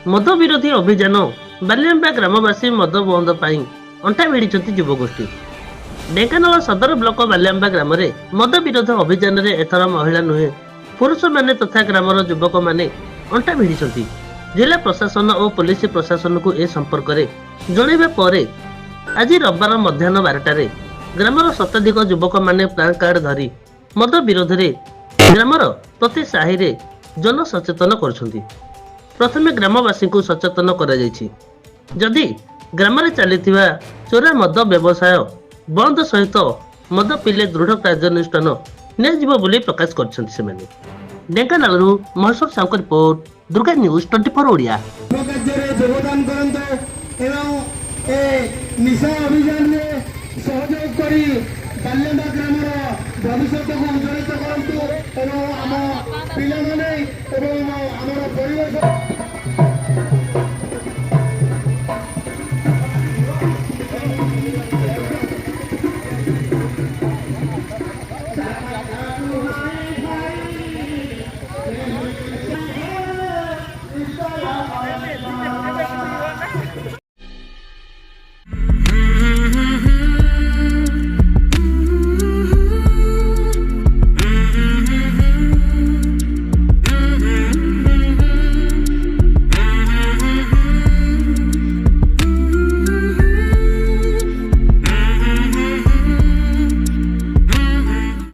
ମଦ ବିରୋଧୀ ଅଭିଯାନ ବାଲିଆମ୍ବା ଗ୍ରାମବାସୀ ମଦ ବନ୍ଦ ପାଇଁ ଅଣ୍ଟା ଭିଡ଼ିଛନ୍ତି ଯୁବଗୋଷ୍ଠୀ। ଢେଙ୍କାନାଳ ସଦର ବ୍ଲକ ବାଲିଆମ୍ବା ଗ୍ରାମରେ ମଦ ବିରୋଧ ଅଭିଯାନରେ ଏଥର ମହିଳା ନୁହେଁ ପୁରୁଷମାନେ ତଥା ଗ୍ରାମର ଯୁବକମାନେ ଅଣ୍ଟା ଭିଡ଼ିଛନ୍ତି। ଜିଲ୍ଲା ପ୍ରଶାସନ ଓ ପୋଲିସ ପ୍ରଶାସନକୁ ଏ ସମ୍ପର୍କରେ ଜଣାଇବା ପରେ ଆଜି ରବିବାର ମଧ୍ୟାହ୍ନ 12ଟାରେ ଗ୍ରାମର ଶତାଧିକ ଯୁବକମାନେ ପ୍ଲାନ୍ କାର୍ଡ ଧରି ମଦ ବିରୋଧରେ ଗ୍ରାମର ପ୍ରତି ସାହିରେ ଜନସଚେତନ କରୁଛନ୍ତି। ପ୍ରଥମେ ଗ୍ରାମବାସୀଙ୍କୁ ସଚେତନ କରାଯାଇଛି। ଯଦି ଗ୍ରାମରେ ଚାଲିଥିବା ଚୋରା ମଦ ବ୍ୟବସାୟ ବନ୍ଦ ସହିତ ମଦ ପିଇଲେ ଦୃଢ଼ କାର୍ଯ୍ୟାନୁଷ୍ଠାନ ନିଆଯିବ ବୋଲି ପ୍ରକାଶ କରିଛନ୍ତି ସେମାନେ। ଢେଙ୍କାନାଳରୁ ମହେଶ୍ୱର ସାହୁଙ୍କ ରିପୋର୍ଟ, ଦୁର୍ଗା ନ୍ୟୁଜ୍ 24 ଓଡ଼ିଆ। କାର୍ଯ୍ୟରେ ଯୋଗଦାନ କରନ୍ତୁ ଏବଂ ଏ ନିଶା ଅଭିଯାନରେ ସହଯୋଗ କରି ବାଲିଆମ୍ବା ଗ୍ରାମର ଭବିଷ୍ୟତକୁ ଉଜ୍ଜ୍ୱଳିତ କରନ୍ତୁ ଏବଂ ଆମ ପିଲାମାନେ ଏବଂ ଆମର ପରିବେଶ